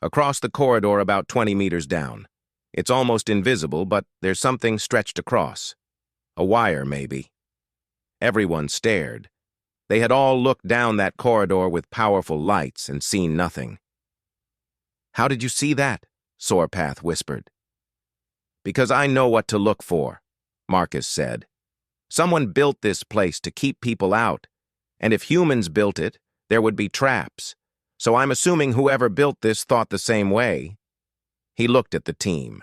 Across the corridor about 20 meters down. It's almost invisible, but there's something stretched across. A wire, maybe. Everyone stared. They had all looked down that corridor with powerful lights and seen nothing. How did you see that? Soarpath whispered. Because I know what to look for, Marcus said. Someone built this place to keep people out, and if humans built it, there would be traps. So I'm assuming whoever built this thought the same way. He looked at the team.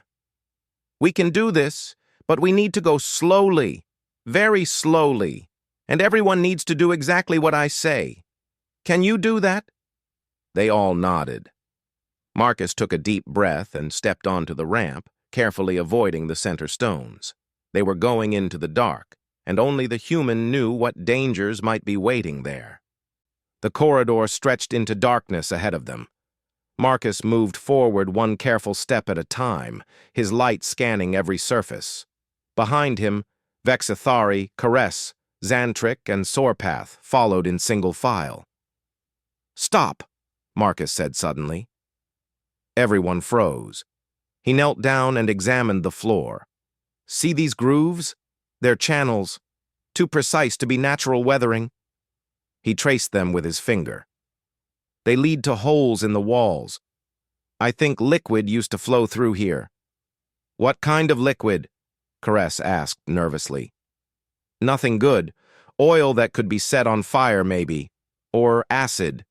We can do this, but we need to go slowly, very slowly. And everyone needs to do exactly what I say. Can you do that? They all nodded. Marcus took a deep breath and stepped onto the ramp, carefully avoiding the center stones. They were going into the dark, and only the human knew what dangers might be waiting there. The corridor stretched into darkness ahead of them. Marcus moved forward one careful step at a time, his light scanning every surface. Behind him, Vexithari, Caress, Xantric, and Soarpath followed in single file. Stop, Marcus said suddenly. Everyone froze. He knelt down and examined the floor. See these grooves? They're channels, too precise to be natural weathering. He traced them with his finger. They lead to holes in the walls. I think liquid used to flow through here. What kind of liquid? Caress asked nervously. Nothing good. Oil that could be set on fire, maybe. Or acid.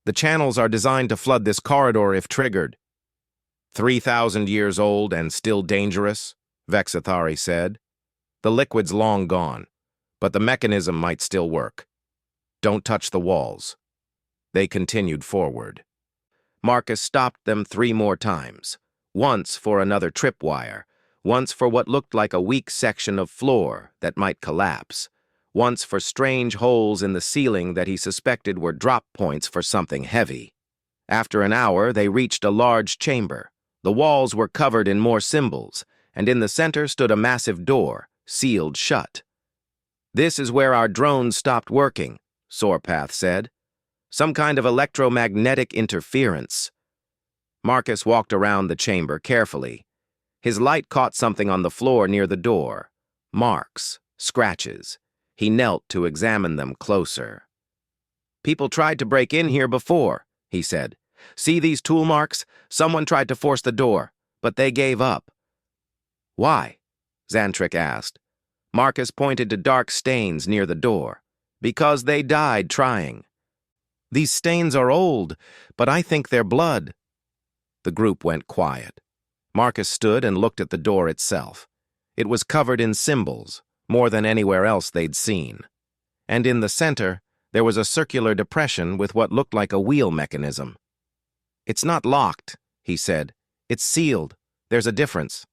The channels are designed to flood this corridor if triggered. 3,000 years old and still dangerous, Vexathari said. The liquid's long gone, but the mechanism might still work. Don't touch the walls. They continued forward. Marcus stopped them 3 more times, once for another tripwire, once for what looked like a weak section of floor that might collapse, once for strange holes in the ceiling that he suspected were drop points for something heavy. After an hour, they reached a large chamber. The walls were covered in more symbols, and in the center stood a massive door, sealed shut. This is where our drones stopped working, Sorpath said. Some kind of electromagnetic interference. Marcus walked around the chamber carefully. His light caught something on the floor near the door. Marks, scratches. He knelt to examine them closer. People tried to break in here before, he said. See these tool marks? Someone tried to force the door, but they gave up. Why? Xantric asked. Marcus pointed to dark stains near the door. Because they died trying. These stains are old, but I think they're blood. The group went quiet. Marcus stood and looked at the door itself. It was covered in symbols, more than anywhere else they'd seen. And in the center, there was a circular depression with what looked like a wheel mechanism. It's not locked, he said. It's sealed. There's a difference.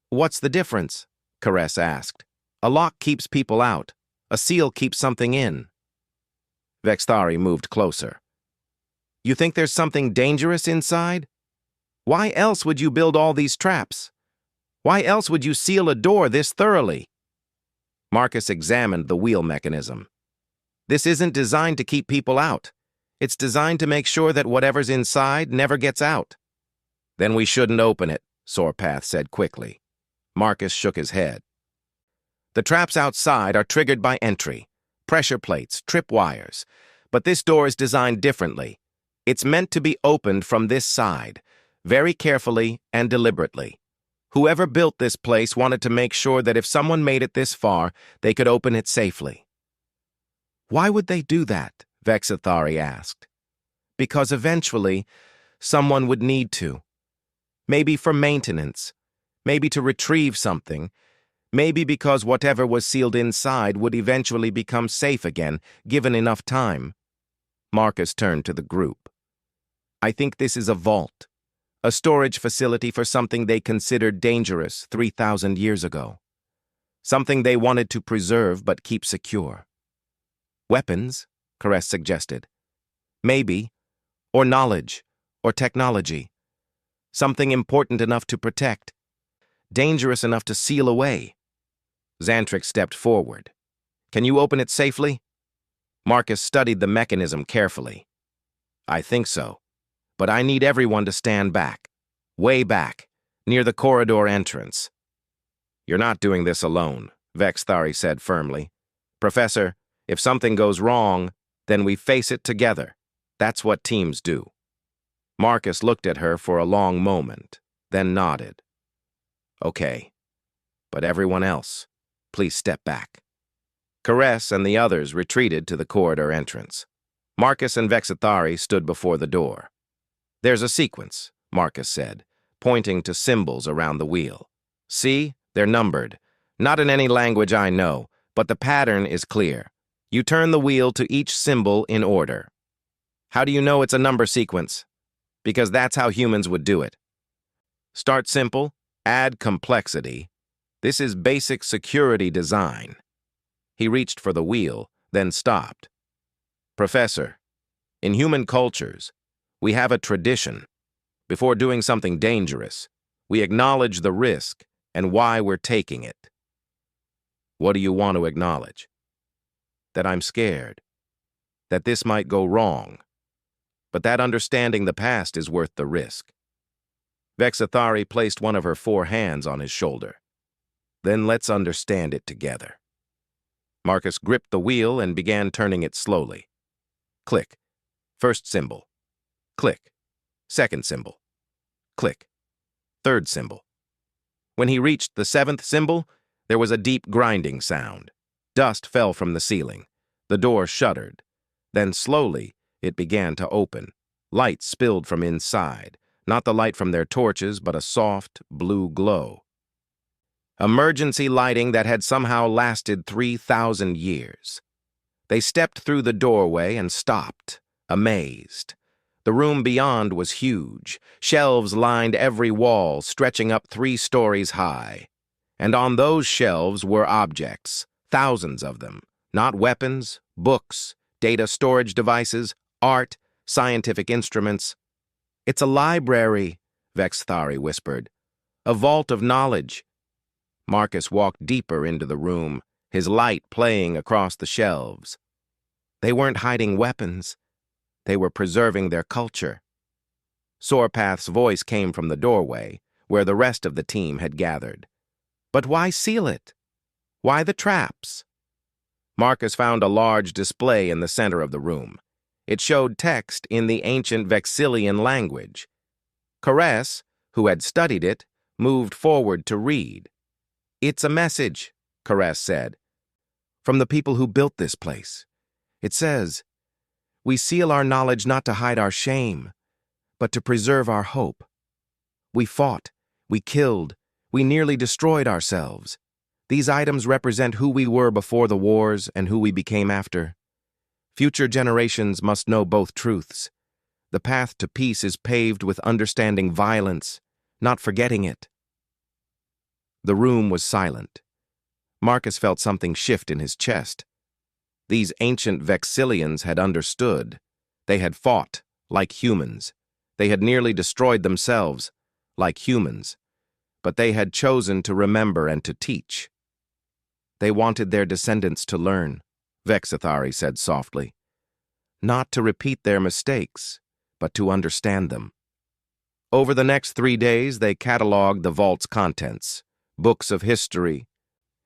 What's the difference? Caress asked. A lock keeps people out. A seal keeps something in. Vexthari moved closer. You think there's something dangerous inside? Why else would you build all these traps? Why else would you seal a door this thoroughly? Marcus examined the wheel mechanism. This isn't designed to keep people out. It's designed to make sure that whatever's inside never gets out. Then we shouldn't open it, Sorpath said quickly. Marcus shook his head. The traps outside are triggered by entry, pressure plates, tripwires, but this door is designed differently. It's meant to be opened from this side, very carefully and deliberately. Whoever built this place wanted to make sure that if someone made it this far, they could open it safely. Why would they do that? Vexathari asked. Because eventually, someone would need to. Maybe for maintenance, maybe to retrieve something, maybe because whatever was sealed inside would eventually become safe again, given enough time. Marcus turned to the group. I think this is a vault, a storage facility for something they considered dangerous 3,000 years ago. Something they wanted to preserve but keep secure. Weapons, Caress suggested. Maybe. Or knowledge. Or technology. Something important enough to protect. Dangerous enough to seal away. Xantric stepped forward. Can you open it safely? Marcus studied the mechanism carefully. I think so. But I need everyone to stand back. Way back. Near the corridor entrance. You're not doing this alone, Vexthari said firmly. Professor, if something goes wrong, then we face it together. That's what teams do. Marcus looked at her for a long moment, then nodded. Okay. But everyone else, please step back. Caress and the others retreated to the corridor entrance. Marcus and Vexathari stood before the door. There's a sequence, Marcus said, pointing to symbols around the wheel. See, they're numbered. Not in any language I know, but the pattern is clear. You turn the wheel to each symbol in order. How do you know it's a number sequence? Because that's how humans would do it. Start simple, add complexity. This is basic security design. He reached for the wheel, then stopped. Professor, in human cultures, we have a tradition. Before doing something dangerous, we acknowledge the risk and why we're taking it. What do you want to acknowledge? That I'm scared. That this might go wrong. But that understanding the past is worth the risk. Vexathari placed one of her 4 hands on his shoulder. Then let's understand it together. Marcus gripped the wheel and began turning it slowly. Click. First symbol. Click. Second symbol. Click. Third symbol. When he reached the seventh symbol, there was a deep grinding sound. Dust fell from the ceiling. The door shuddered. Then slowly, it began to open. Light spilled from inside, not the light from their torches, but a soft, blue glow. Emergency lighting that had somehow lasted 3,000 years. They stepped through the doorway and stopped, amazed. The room beyond was huge. Shelves lined every wall, stretching up 3 stories high. And on those shelves were objects, thousands of them, not weapons, books, data storage devices, art, scientific instruments. "It's a library," Vexthari whispered. "A vault of knowledge." Marcus walked deeper into the room, his light playing across the shelves. They weren't hiding weapons. They were preserving their culture. Sorpath's voice came from the doorway, where the rest of the team had gathered. "But why seal it? Why the traps?" Marcus found a large display in the center of the room. It showed text in the ancient Vexillian language. Caress, who had studied it, moved forward to read. "It's a message," Caress said, "from the people who built this place. It says, 'We seal our knowledge not to hide our shame, but to preserve our hope. We fought, we killed, we nearly destroyed ourselves. These items represent who we were before the wars and who we became after. Future generations must know both truths. The path to peace is paved with understanding violence, not forgetting it.'" The room was silent. Marcus felt something shift in his chest. These ancient Vexillians had understood. They had fought, like humans. They had nearly destroyed themselves, like humans. But they had chosen to remember and to teach. They wanted their descendants to learn, Vexithari said softly. Not to repeat their mistakes, but to understand them. Over the next 3 days, they cataloged the vault's contents, books of history,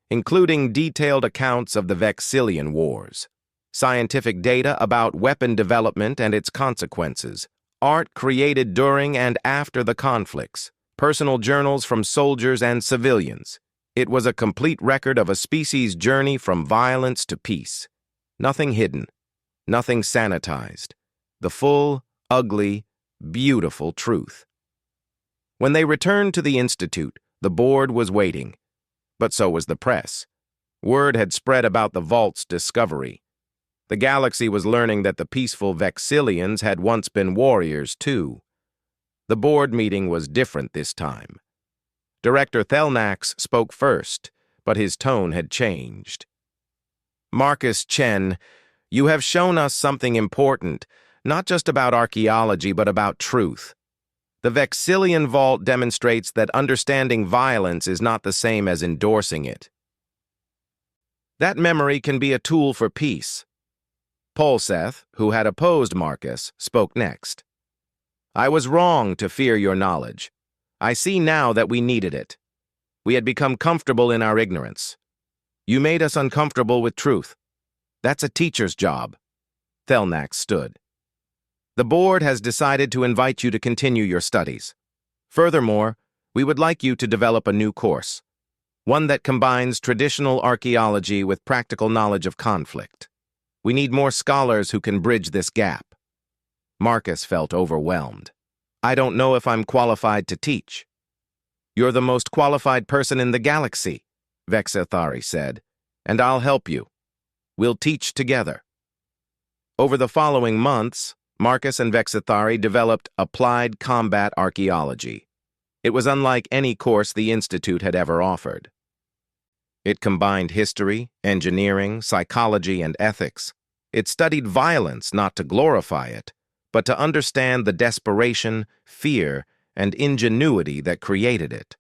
including detailed accounts of the Vexillian Wars, scientific data about weapon development and its consequences, art created during and after the conflicts, personal journals from soldiers and civilians. It was a complete record of a species' journey from violence to peace. Nothing hidden, nothing sanitized. The full, ugly, beautiful truth. When they returned to the Institute, the board was waiting. But so was the press. Word had spread about the vault's discovery. The galaxy was learning that the peaceful Vexillians had once been warriors, too. The board meeting was different this time. Director Thelnax spoke first, but his tone had changed. "Marcus Chen, you have shown us something important, not just about archaeology, but about truth. The Vexillian Vault demonstrates that understanding violence is not the same as endorsing it. That memory can be a tool for peace." Polseth, who had opposed Marcus, spoke next. "I was wrong to fear your knowledge. I see now that we needed it. We had become comfortable in our ignorance. You made us uncomfortable with truth. That's a teacher's job." Thelnax stood. "The board has decided to invite you to continue your studies. Furthermore, we would like you to develop a new course, one that combines traditional archaeology with practical knowledge of conflict. We need more scholars who can bridge this gap." Marcus felt overwhelmed. "I don't know if I'm qualified to teach." "You're the most qualified person in the galaxy," Vexithari said, "and I'll help you. We'll teach together." Over the following months, Marcus and Vexithari developed applied combat archaeology. It was unlike any course the Institute had ever offered. It combined history, engineering, psychology, and ethics. It studied violence not to glorify it, but to understand the desperation, fear, and ingenuity that created it.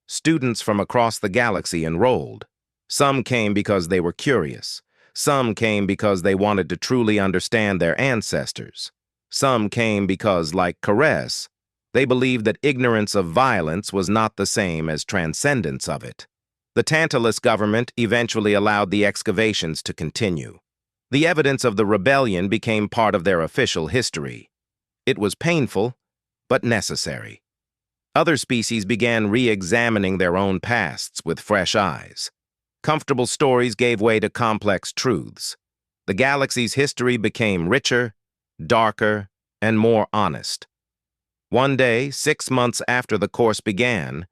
Students from across the galaxy enrolled. Some came because they were curious. Some came because they wanted to truly understand their ancestors. Some came because, like Caress, they believed that ignorance of violence was not the same as transcendence of it. The Tantalus government eventually allowed the excavations to continue. The evidence of the rebellion became part of their official history. It was painful, but necessary. Other species began re-examining their own pasts with fresh eyes. Comfortable stories gave way to complex truths. The galaxy's history became richer, darker, and more honest. One day, 6 months after the course began,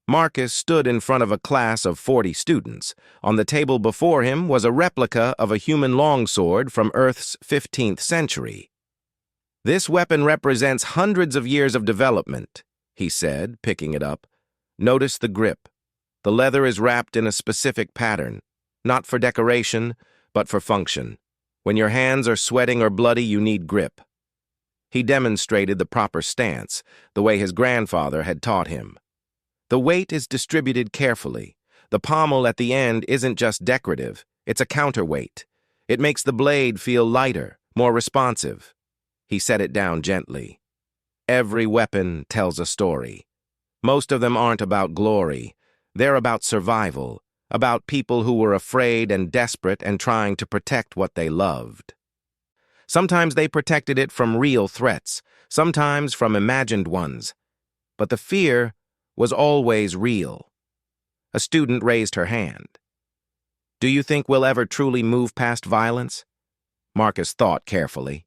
Marcus stood in front of a class of 40 students. On the table before him was a replica of a human longsword from Earth's 15th century. "This weapon represents hundreds of years of development," he said, picking it up. "Notice the grip. The leather is wrapped in a specific pattern, not for decoration, but for function. When your hands are sweating or bloody, you need grip." He demonstrated the proper stance, the way his grandfather had taught him. The weight is distributed carefully. The pommel at the end isn't just decorative, it's a counterweight. It makes the blade feel lighter, more responsive. He set it down gently. Every weapon tells a story. Most of them aren't about glory. They're about survival, about people who were afraid and desperate and trying to protect what they loved. Sometimes they protected it from real threats, sometimes from imagined ones. But the fear was always real. A student raised her hand. "Do you think we'll ever truly move past violence?" Marcus thought carefully.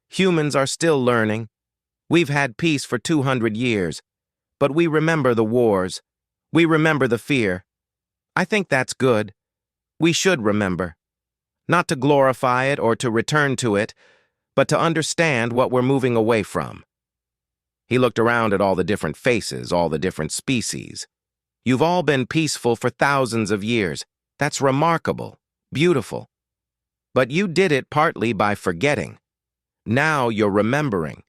"Humans are still learning. We've had peace for 200 years, but we remember the wars. We remember the fear. I think that's good. We should remember. Not to glorify it or to return to it, but to understand what we're moving away from." He looked around at all the different faces, all the different species. "You've all been peaceful for thousands of years. That's remarkable, beautiful. But you did it partly by forgetting. Now you're remembering.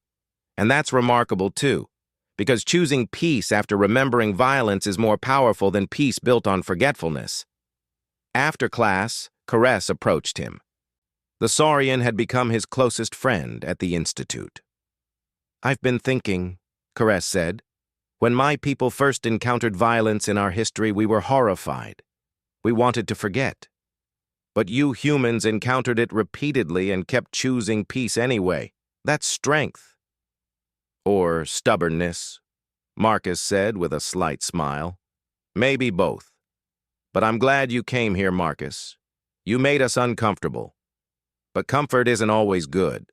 And that's remarkable too, because choosing peace after remembering violence is more powerful than peace built on forgetfulness." After class, Caress approached him. The Saurian had become his closest friend at the Institute. "I've been thinking," Caress said. "When my people first encountered violence in our history, we were horrified. We wanted to forget. But you humans encountered it repeatedly and kept choosing peace anyway. That's strength." "Or stubbornness," Marcus said with a slight smile. "Maybe both. But I'm glad you came here, Marcus. You made us uncomfortable. But comfort isn't always good."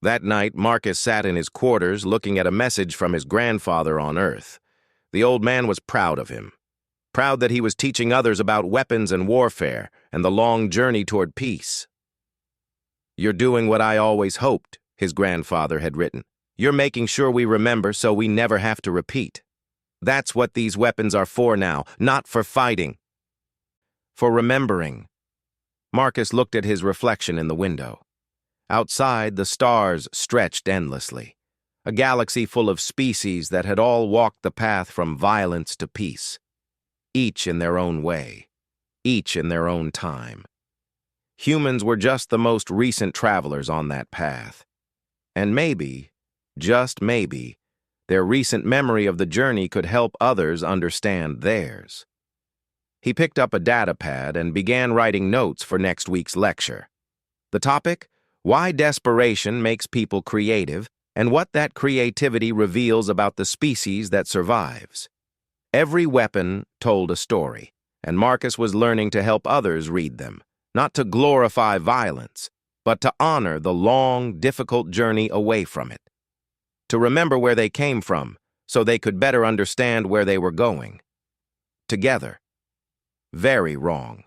That night, Marcus sat in his quarters looking at a message from his grandfather on Earth. The old man was proud of him. Proud that he was teaching others about weapons and warfare and the long journey toward peace. "You're doing what I always hoped," his grandfather had written. "You're making sure we remember so we never have to repeat. That's what these weapons are for now, not for fighting. For remembering." Marcus looked at his reflection in the window. Outside, the stars stretched endlessly, a galaxy full of species that had all walked the path from violence to peace, each in their own way, each in their own time. Humans were just the most recent travelers on that path. And maybe, just maybe, their recent memory of the journey could help others understand theirs. He picked up a data pad and began writing notes for next week's lecture. The topic? Why desperation makes people creative, and what that creativity reveals about the species that survives. Every weapon told a story, and Marcus was learning to help others read them, not to glorify violence, but to honor the long, difficult journey away from it. To remember where they came from, so they could better understand where they were going. Together. Very wrong.